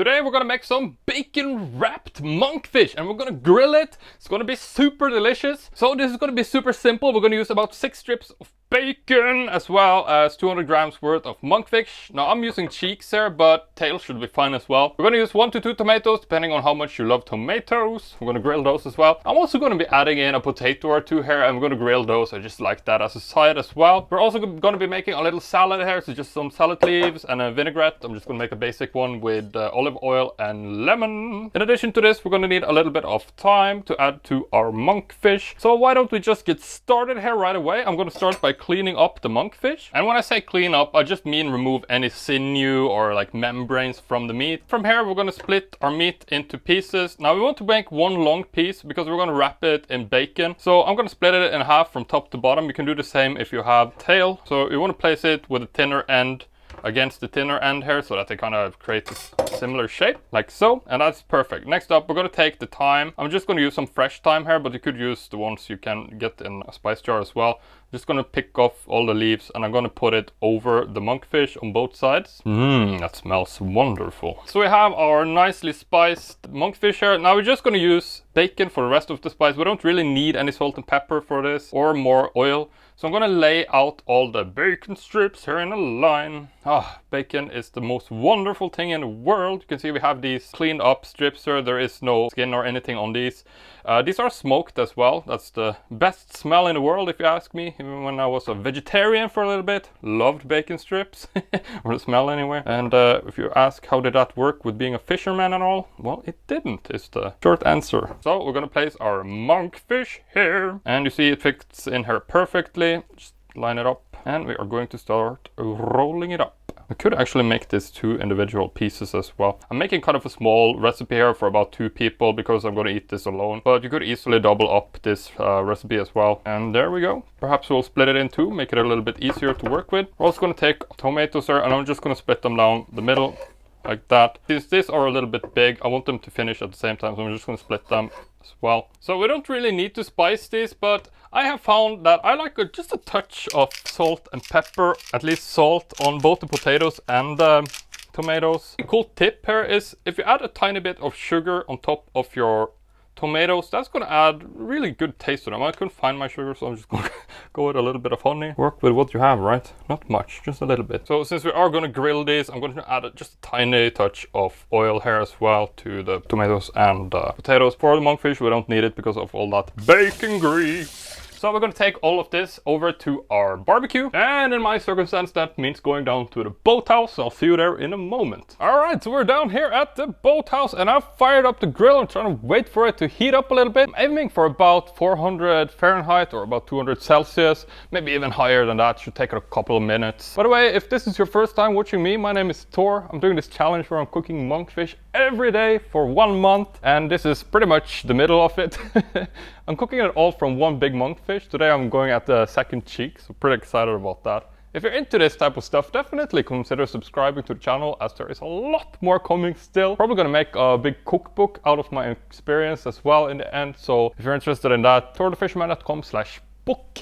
Today we're gonna make some bacon wrapped monkfish and we're gonna grill it. It's gonna be super delicious. So this is gonna be super simple. We're gonna use about 6 strips of bacon as well as 200 grams worth of monkfish. Now I'm using cheeks here, but tail should be fine as well. We're gonna use 1 to 2 tomatoes depending on how much you love tomatoes. We're gonna grill those as well. I'm also gonna be adding in a potato or two here and we're gonna grill those. I just like that as a side as well. We're also gonna be making a little salad here, so just some salad leaves and a vinaigrette. I'm just gonna make a basic one with olive oil and lemon. In addition to this, we're gonna need a little bit of thyme to add to our monkfish. So why don't we just get started here right away? I'm gonna start by cleaning up the monkfish. And when I say clean up, I just mean remove any sinew or like membranes from the meat. From here, we're gonna split our meat into pieces. Now we want to make one long piece because we're gonna wrap it in bacon. So I'm gonna split it in half from top to bottom. You can do the same if you have tail. So you wanna place it with a thinner end against the thinner end here so that they kind of create a similar shape like so, and that's perfect. Next up, we're going to take the thyme. I'm just going to use some fresh thyme here, but you could use the ones you can get in a spice jar as well. I'm just going to pick off all the leaves and I'm going to put it over the monkfish on both sides. That smells wonderful. So we have our nicely spiced monkfish here. Now we're just going to use bacon for the rest of the spice. We don't really need any salt and pepper for this or more oil. So I'm going to lay out all the bacon strips here in a line. Bacon is the most wonderful thing in the world. You can see we have these cleaned up strips here. There is no skin or anything on these. These are smoked as well. That's the best smell in the world if you ask me. Even when I was a vegetarian for a little bit, loved bacon strips. Or the smell anyway. And if you ask how did that work with being a fisherman and all, well, it didn't is the short answer. So we're going to place our monkfish here. And you see it fits in here perfectly. Just line it up and we are going to start rolling it up. I could actually make this 2 individual pieces as well. I'm making kind of a small recipe here for about 2 people because I'm going to eat this alone. But you could easily double up this recipe as well. And there we go. Perhaps we'll split it in 2, make it a little bit easier to work with. We're also going to take tomatoes here and I'm just going to split them down the middle like that. Since these are a little bit big, I want them to finish at the same time, so I'm just going to split them as well. So we don't really need to spice these, but I have found that I like just a touch of salt and pepper, at least salt on both the potatoes and the tomatoes. A cool tip here is if you add a tiny bit of sugar on top of your tomatoes, that's going to add really good taste to them. I couldn't find my sugar, so I'm just going to go with a little bit of honey. Work with what you have, right? Not much, just a little bit. So since we are going to grill these, I'm going to add just a tiny touch of oil here as well to the tomatoes and potatoes. For the monkfish, we don't need it because of all that bacon grease. So we're going to take all of this over to our barbecue. And in my circumstance, that means going down to the boathouse. I'll see you there in a moment. Alright, so we're down here at the boathouse and I've fired up the grill. I'm trying to wait for it to heat up a little bit. I'm aiming for about 400 Fahrenheit or about 200 Celsius. Maybe even higher than that. Should take a couple of minutes. By the way, if this is your first time watching me, my name is Thor. I'm doing this challenge where I'm cooking monkfish every day for 1 month. And this is pretty much the middle of it. I'm cooking it all from one big monkfish. Today I'm going at the second cheek, so pretty excited about that. If you're into this type of stuff, definitely consider subscribing to the channel as there is a lot more coming still. Probably gonna make a big cookbook out of my experience as well in the end. So if you're interested in that, thorthefisherman.com/book.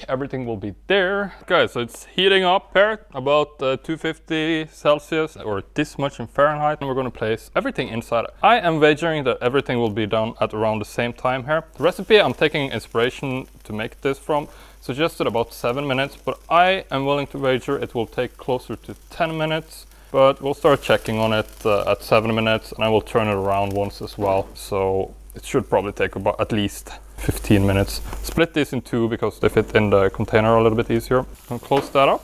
Everything will be there. Okay, so it's heating up here, about 250 Celsius or this much in Fahrenheit. And we're going to place everything inside. I am wagering that everything will be done at around the same time here. The recipe I'm taking inspiration to make this from suggested about 7 minutes, but I am willing to wager it will take closer to 10 minutes. But we'll start checking on it at 7 minutes and I will turn it around once as well. So it should probably take about at least 15 minutes. Split this in 2 because they fit in the container a little bit easier. I'll close that up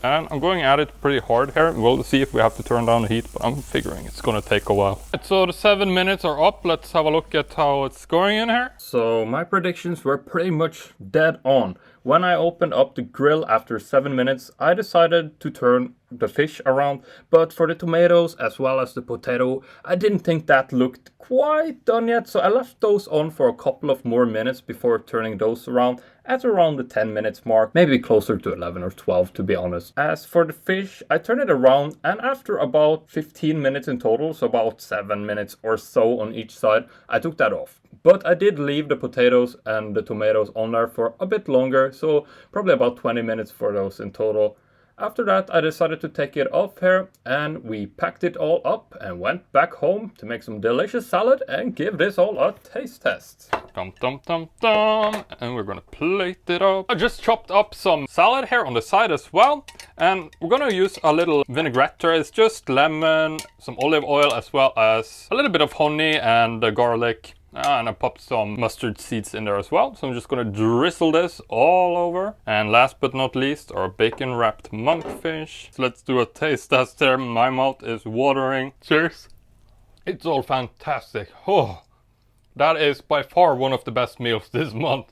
and I'm going at it pretty hard here. We'll see if we have to turn down the heat, but I'm figuring it's gonna take a while. So the 7 minutes are up. Let's have a look at how it's going in here. So my predictions were pretty much dead on. When I opened up the grill after 7 minutes, I decided to turn the fish around, but for the tomatoes as well as the potato, I didn't think that looked quite done yet, so I left those on for a couple of more minutes before turning those around at around the 10 minutes mark, maybe closer to 11 or 12 to be honest. As for the fish, I turned it around and after about 15 minutes in total, so about 7 minutes or so on each side, I took that off. But I did leave the potatoes and the tomatoes on there for a bit longer, so probably about 20 minutes for those in total. After that, I decided to take it off here, and we packed it all up and went back home to make some delicious salad and give this all a taste test. Dum dum dum dum, and we're gonna plate it up. I just chopped up some salad here on the side as well, and we're gonna use a little vinaigrette. It's just lemon, some olive oil, as well as a little bit of honey and garlic. And I popped some mustard seeds in there as well. So I'm just gonna drizzle this all over. And last but not least, our bacon wrapped monkfish. So let's do a taste test there. My mouth is watering. Cheers. It's all fantastic. Oh, that is by far one of the best meals this month.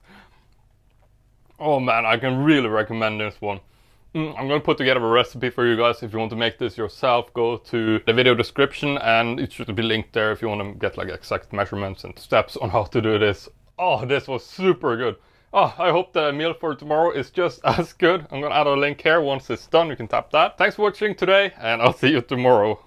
Oh man, I can really recommend this one. I'm gonna put together a recipe for you guys. If you want to make this yourself, go to the video description and it should be linked there if you want to get like exact measurements and steps on how to do this. Oh, this was super good. Oh, I hope the meal for tomorrow is just as good. I'm gonna add a link here. Once it's done, you can tap that. Thanks for watching today, and I'll see you tomorrow.